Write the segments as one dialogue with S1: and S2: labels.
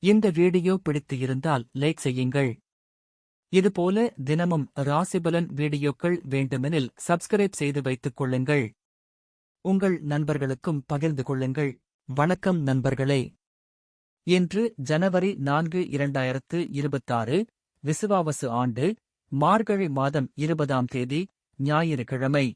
S1: இந்த வீடியோ பிடித்து இருந்தால் லைக் செய்யுங்கள். இதுபோல தினமும் ராசிபலன் வீடியோக்கள் வேண்டுமெனில் சப்ஸ்கிரைப் செய்து வைத்துக் கொள்ளுங்கள். உங்கள் நண்பர்களுக்கும் பகிர்ந்து கொள்ளுங்கள். வணக்கம் நண்பர்களே. இன்று ஜனவரி 4, 2026 விசுவாவசு ஆண்டு மார்கழி மாதம் 20ஆம் தேதி ஞாயிற்றுக்கிழமை.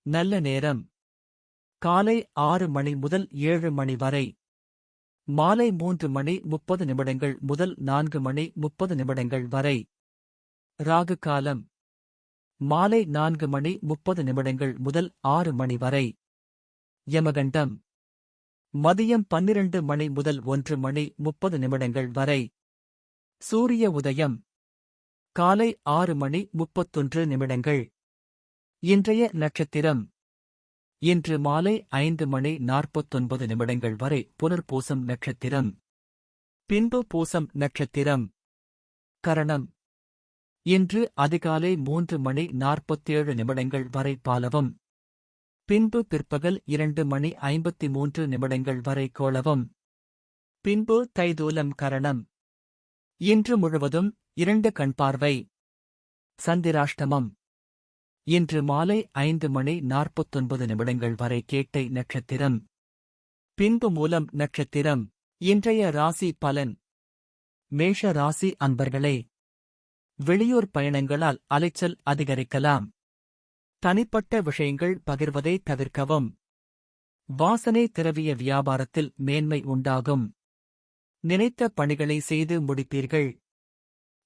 S1: நல்ல நேரம் காலை 6 மணி முதல் 7 மணி வரை. மாலை 3 மணி 30 நிமிடங்கள் முதல் 4 மணி 30 நிமிடங்கள் வரை. ராகு காலம் மாலை 4 மணி 30 நிமிடங்கள் முதல் 6 மணி வரை. யமகண்டம் மதியம் 12 மணி முதல் 1 மணி 30 நிமிடங்கள் வரை. சூரிய உதயம் காலை 6 மணி 31 நிமிடங்கள். இன்றைய நட்சத்திரம் இன்று மாலை 5 மணி 49 நிமிடங்கள் வரை புனர்பூசம் நட்சத்திரம். பின்பு பூசம் நட்சத்திரம். கரணம் இன்று அதிகாலை 3 மணி 47 நிமிடங்கள் வரை பாலவம். பின்பு பிற்பகல் 2 மணி 53 நிமிடங்கள் வரை கோளவம். பின்பு தைதூலம் கரணம். இன்று முழுவதும் 2 கண்பார்வை. சந்திராஷ்டமம் இன்று மாலை 5 மணி 49 நிமிடங்கள் வரை கேட்டை நட்சத்திரம். பின்பு மூலம் நட்சத்திரம். இன்றைய ராசி பலன். மேஷ ராசி அன்பர்களே, வெளியூர் பயணங்களால் அலைச்சல் அதிகரிக்கலாம். தனிப்பட்ட விஷயங்கள் பகிர்வதை தவிர்க்கவும். வாசனை திரவிய வியாபாரத்தில் மேன்மை உண்டாகும். நினைத்த பணிகளை செய்து முடிப்பீர்கள்.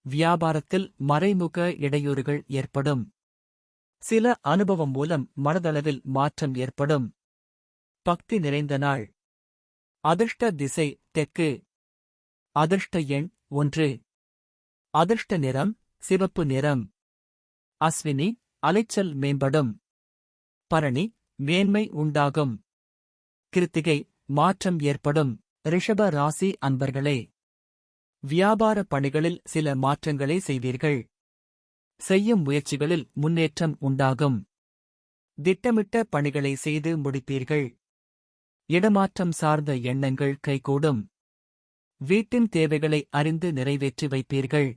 S1: வியாபாரத்தில் மறைமுக இடையூறுகள் ஏற்படும். சில அனுபவம் மூலம் மனதளவில் மாற்றம் ஏற்படும். பக்தி நிறைந்த நாள். அதிர்ஷ்ட திசை தெற்கு. அதிர்ஷ்ட எண் 1. அதிர்ஷ்ட நிறம் சிவப்பு நிறம். அஸ்வினி அலைச்சல் மேம்படும். பரணி மேன்மை உண்டாகும். கிருத்திகை மாற்றம் ஏற்படும். ரிஷப ராசி அன்பர்களே, வியாபார பணிகளில் சில மாற்றங்களை செய்வீர்கள். செய்யும் முயற்சிகளில் முன்னேற்றம் உண்டாகும். திட்டமிட்ட பணிகளை செய்து முடிப்பீர்கள். இடமாற்றம் சார்ந்த எண்ணங்கள் கைகூடும். வீட்டின் தேவைகளை அறிந்து நிறைவேற்றி வைப்பீர்கள்.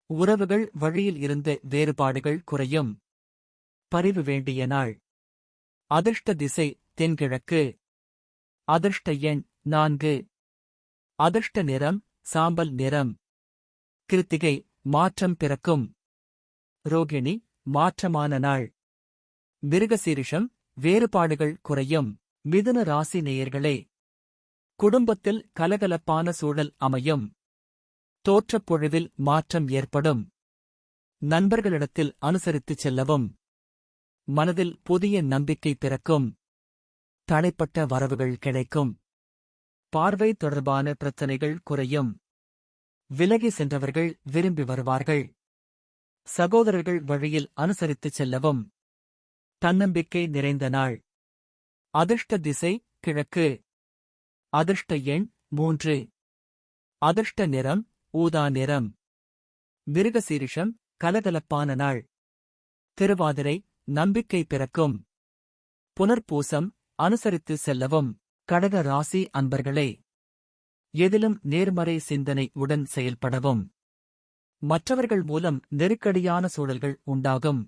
S1: உறவுகள் வழியில் இருந்த வேறுபாடுகள் குறையும். பரிவு வேண்டிய நாள். அதிர்ஷ்ட திசை தென்கிழக்கு. அதிர்ஷ்ட எண் 4. அதிர்ஷ்ட நிறம் சாம்பல் நிறம். கிருத்திகை மாற்றம் பிறக்கும். ரோகிணி மாற்றமான நாள். மிருகசீரிஷம் வேறுபாடுகள் குறையும். மிதுன ராசி நேயர்களே, குடும்பத்தில் கலகலப்பான சூழல் அமையும். தோற்றப்பொழிவில் மாற்றம் ஏற்படும். நண்பர்களிடத்தில் அனுசரித்துச் செல்லவும். மனதில் புதிய நம்பிக்கை பிறக்கும். தடைப்பட்ட வரவுகள் கிடைக்கும். பார்வை தொடர்பான பிரச்சனைகள் குறையும். விலகி சென்றவர்கள் விரும்பி வருவார்கள். சகோதரர்கள் வழியில் அனுசரித்துச் செல்லவும். தன்னம்பிக்கை நிறைந்த நாள். அதிர்ஷ்ட திசை கிழக்கு. அதிர்ஷ்ட எண் 3. அதிர்ஷ்ட நிறம் ஊதா நிறம். மிருகசீரிஷம் கலகலப்பான நாள். திருவாதிரை நம்பிக்கை பிறக்கும். புனர்பூசம் அனுசரித்து செல்லவும். கடக ராசி அன்பர்களே, எதிலும் நேர்மறை சிந்தனை உடன் செயல்படவும். மற்றவர்கள் மூலம் நெருக்கடியான சூழல்கள் உண்டாகும்.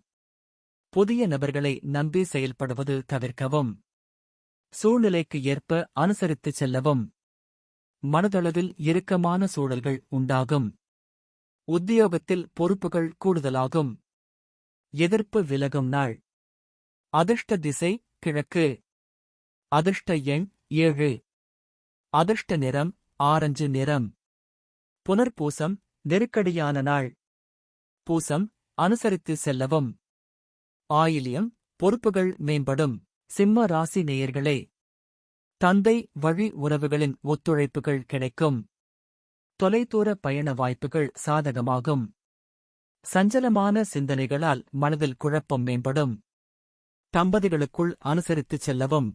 S1: புதிய நபர்களை நம்பி செயல்படுவது தவிர்க்கவும். சூழ்நிலைக்கு ஏற்ப அனுசரித்துச் செல்லவும். மனதளவில் இறுக்கமான சூழல்கள் உண்டாகும். உத்தியோகத்தில் பொறுப்புகள் கூடுதலாகும். எதிர்ப்பு விலகும் நாள். அதிர்ஷ்ட திசை கிழக்கு. அதிர்ஷ்ட எண் 7. அதிர்ஷ்ட நிறம் ஆரஞ்சு நிறம். புனர்பூசம் நெருக்கடியான நாள். பூசம் அனுசரித்து செல்லவும். ஆயில்யம் பொறுப்புகள் மேம்படும். சிம்ம ராசி நேயர்களே, தந்தை வழி உறவுகளின் ஒத்துழைப்புகள் கிடைக்கும். தொலைதூர பயண வாய்ப்புகள் சாதகமாகும். சஞ்சலமான சிந்தனைகளால் மனதில் குழப்பம் மேம்படும். தம்பதிகளுக்குள் அனுசரித்துச் செல்லவும்.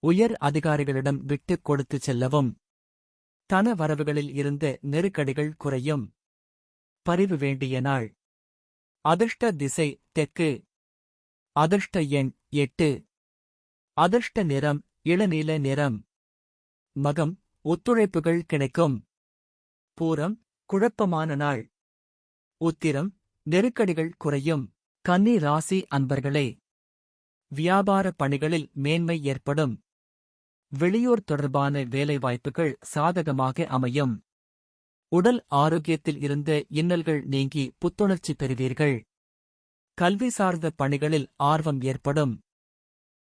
S1: உயர் அதிகாரிகளிடம் விட்டுக் கொடுத்துச் செல்லவும். தன வரவுகளில் இருந்த நெருக்கடிகள் குறையும். பரிவு வேண்டிய நாள். அதிர்ஷ்ட திசை தெற்கு. அதிர்ஷ்ட எண் 8. அதிர்ஷ்ட நிறம் இளநீல நிறம். மகம் ஒத்துழைப்புகள் கிடைக்கும். பூரம் குழப்பமான நாள். உத்திரம் நெருக்கடிகள் குறையும். கன்னி ராசி அன்பர்களே, வியாபார பணிகளில் மேன்மை ஏற்படும். வெளியூர் தொடர்பான வேலைவாய்ப்புகள் சாதகமாக அமையும். உடல் ஆரோக்கியத்தில் இருந்த இன்னல்கள் நீங்கி புத்துணர்ச்சி பெறுவீர்கள். கல்வி சார்ந்த பணிகளில் ஆர்வம் ஏற்படும்.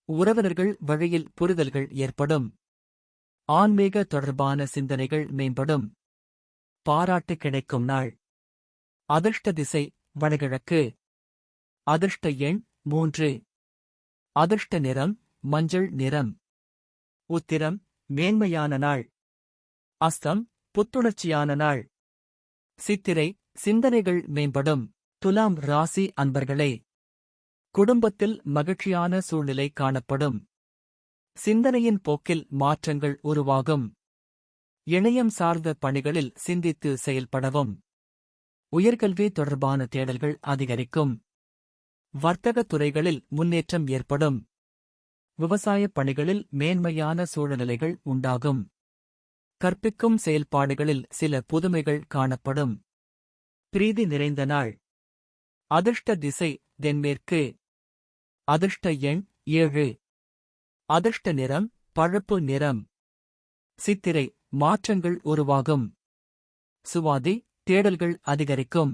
S1: உறவினர்கள் வழியில் புரிதல்கள் ஏற்படும். ஆன்மீக தொடர்பான சிந்தனைகள் மேம்படும். பாராட்டு கிடைக்கும் நாள். அதிர்ஷ்ட திசை வடகிழக்கு. அதிர்ஷ்ட எண் 3. அதிர்ஷ்ட நிறம் மஞ்சள் நிறம். உத்திரம் மேன்மையான நாள். அஸ்தம் புத்துணர்ச்சியான நாள். சித்திரை சிந்தனைகள் மேம்படும். துலாம் ராசி அன்பர்களே, குடும்பத்தில் மகிழ்ச்சியான சூழ்நிலை காணப்படும். சிந்தனையின் போக்கில் மாற்றங்கள் உருவாகும். இணையம் சார்ந்த பணிகளில் சிந்தித்து செயல்படவும். உயர்கல்வி தொடர்பான தேடல்கள் அதிகரிக்கும். வர்த்தகத் துறைகளில் முன்னேற்றம் ஏற்படும். விவசாயப் பணிகளில் மேன்மையான சூழ்நிலைகள் உண்டாகும். கற்பிக்கும் செயல்பாடுகளில் சில புதுமைகள் காணப்படும். பிரீதி நிறைந்த நாள். அதிர்ஷ்ட திசை தென்மேற்கு. அதிர்ஷ்ட எண் 7. அதிர்ஷ்ட நிறம் பழுப்பு நிறம். சித்திரை மாற்றங்கள் உருவாகும். சுவாதி தேடல்கள் அதிகரிக்கும்.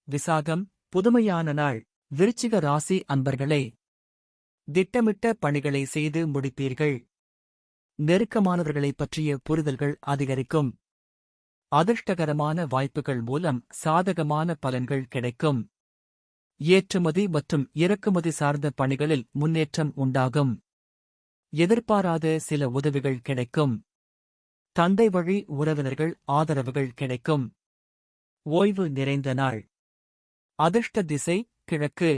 S1: விசாகம் புதுமையான நாள். விருச்சிக ராசி அன்பர்களே, திட்டமிட்ட பணிகளை செய்து முடிப்பீர்கள். நெருக்கமானவர்களைப் பற்றிய புரிதல்கள் அதிகரிக்கும். அதிர்ஷ்டகரமான வாய்ப்புகள் மூலம் சாதகமான பலன்கள் கிடைக்கும். ஏற்றுமதி மற்றும் இறக்குமதி சார்ந்த பணிகளில் முன்னேற்றம் உண்டாகும். எதிர்பாராத சில உதவிகள் கிடைக்கும். தந்தை வழி உறவினர்கள் ஆதரவுகள் கிடைக்கும். ஓய்வு நிறைந்த நாள். அதிர்ஷ்ட திசை கிழக்கு.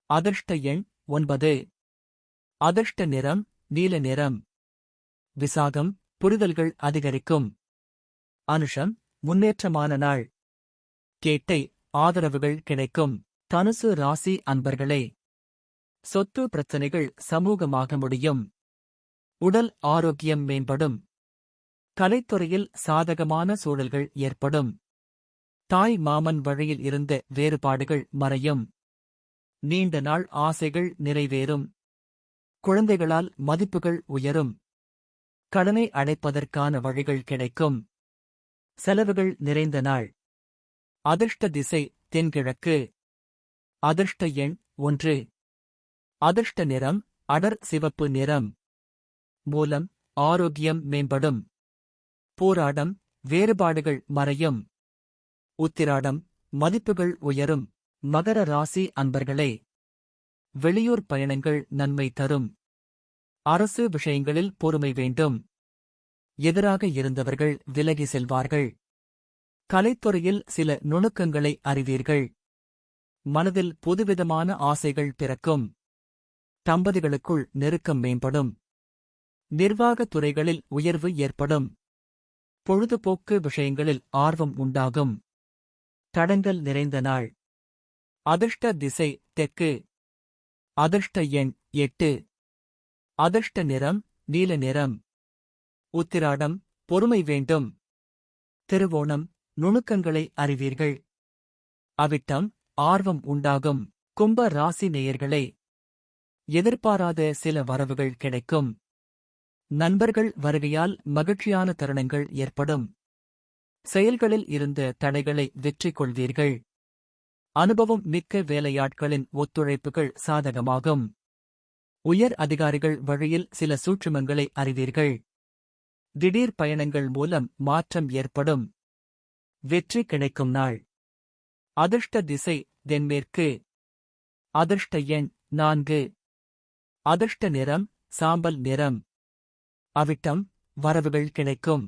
S1: அதிர்ஷ்ட எண் 9. அதிர்ஷ்ட நிறம் நீல நிறம். விசாகம் புரிதல்கள் அதிகரிக்கும். அனுஷம் முன்னேற்றமான நாள். கேட்டை ஆதரவுகள் கிடைக்கும். தனுசு ராசி அன்பர்களே, சொத்து பிரச்சனைகள் சமூகமாக முடியும். உடல் ஆரோக்கியம் மேம்படும். கலைத்துறையில் சாதகமான சூழல்கள் ஏற்படும். தாய் மாமன் வழியில் இருந்த வேறுபாடுகள் மறையும். நீண்ட நாள் ஆசைகள் நிறைவேறும். குழந்தைகளால் மதிப்புகள் உயரும். கடனை அடைப்பதற்கான வழிகள் கிடைக்கும். செலவுகள் நிறைந்த நாள். அதிர்ஷ்ட திசை தென்கிழக்கு. அதிர்ஷ்ட எண் 1. அதிர்ஷ்ட நிறம் அடர் சிவப்பு நிறம். மூலம் ஆரோக்கியம் மேம்படும். போராடம் வேறுபாடுகள் மறையும். உத்திராடம் மதிப்புகள் உயரும். மகர ராசி அன்பர்களே, வெளியூர் பயணங்கள் நன்மை தரும். அரசு விஷயங்களில் பொறுமை வேண்டும். எதிராக இருந்தவர்கள் விலகி செல்வார்கள். கலைத்துறையில் சில நுணுக்கங்களை அறிவீர்கள். மனதில் புதுவிதமான ஆசைகள் பிறக்கும். தம்பதிகளுக்குள் நெருக்கம் மேம்படும். நிர்வாகத் துறைகளில் உயர்வு ஏற்படும். பொழுதுபோக்கு விஷயங்களில் ஆர்வம் உண்டாகும். தடங்கல் நிறைந்த நாள். அதிர்ஷ்ட திசை தெற்கு. அதிர்ஷ்ட எண் 8. அதிர்ஷ்ட நிறம் நீல நிறம். உத்திராடம் பொறுமை வேண்டும். திருவோணம் நுணுக்கங்களை அறிவீர்கள். அவிட்டம் ஆர்வம் உண்டாகும். கும்ப ராசி நேயர்களே, எதிர்பாராத சில வரவுகள் கிடைக்கும். நண்பர்கள் வருகையால் மகிழ்ச்சியான தருணங்கள் ஏற்படும். செயல்களில் இருந்த தடைகளை வெற்றி கொள்வீர்கள். அனுபவம் மிக்க வேலையாட்களின் ஒத்துழைப்புகள் சாதகமாகும். உயர் அதிகாரிகள் வழியில் சில சூட்சுமங்களை அறிவீர்கள். திடீர் பயணங்கள் மூலம் மாற்றம் ஏற்படும். வெற்றி கிடைக்கும் நாள். அதிர்ஷ்ட திசை தென்மேற்கு. அதிர்ஷ்ட எண் 4. அதிர்ஷ்ட நிறம் சாம்பல் நிறம். அவிட்டம் வரவுகள் கிடைக்கும்.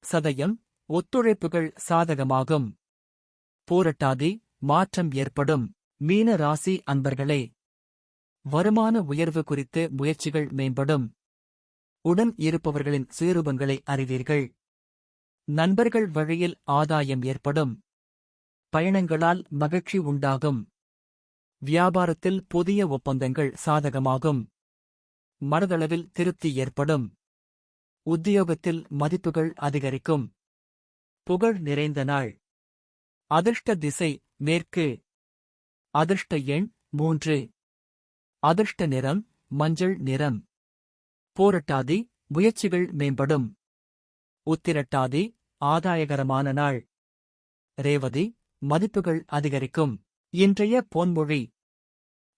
S1: சதயம் ஒத்துழைப்புகள் சாதகமாகும். பூரட்டாதி மாற்றம் ஏற்படும். மீன ராசி அன்பர்களே, வருமான உயர்வு குறித்து முயற்சிகள் மேம்படும். உடன் இருப்பவர்களின் சுயரூபங்களை அறிவீர்கள். நண்பர்கள் வழியில் ஆதாயம் ஏற்படும். பயணங்களால் மகிழ்ச்சி உண்டாகும். வியாபாரத்தில் புதிய ஒப்பந்தங்கள் சாதகமாகும். மனதளவில் திருப்தி ஏற்படும். உத்தியோகத்தில் மதிப்புகள் அதிகரிக்கும். புகழ் நிறைந்த நாள். அதிர்ஷ்ட திசை மேற்கு. அதிர்ஷ்ட எண் 3. அதிர்ஷ்ட நிறம் மஞ்சள் நிறம். பூரட்டாதி முயற்சிகள் மேம்படும். உத்திரட்டாதி ஆதாயகரமான நாள். ரேவதி மதிப்புகள் அதிகரிக்கும். இன்றைய பொன்மொழி: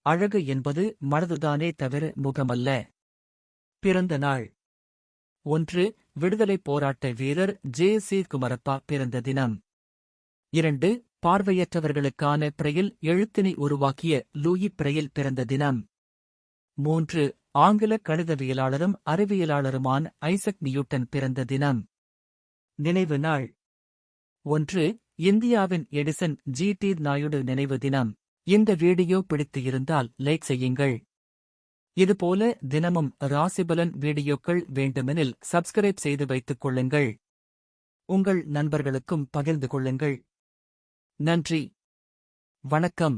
S1: அழகு என்பது மனதுதானே தவிர முகமல்ல. பிறந்த நாள்: 1. விடுதலைப் போராட்ட வீரர் ஜே.சி. குமரப்பா பிறந்த தினம். 2. பார்வையற்றவர்களுக்கான பிரெயில் எழுத்தினை உருவாக்கிய லூயி பிரெயில் பிறந்த தினம். 3. ஆங்கில கணிதவியலாளரும் அறிவியலாளருமான ஐசக் நியூட்டன் பிறந்த தினம். நினைவு நாள்: 1. இந்தியாவின் எடிசன் ஜி.டி. நாயுடு நினைவு தினம். இந்த வீடியோ பிடித்து இருந்தால் லைக் செய்யுங்கள். இதுபோல தினமும் ராசிபலன் வீடியோக்கள் வேண்டுமெனில் சப்ஸ்கிரைப் செய்து வைத்துக் கொள்ளுங்கள். உங்கள் நண்பர்களுக்கும் பகிர்ந்து கொள்ளுங்கள். நன்றி. வணக்கம்.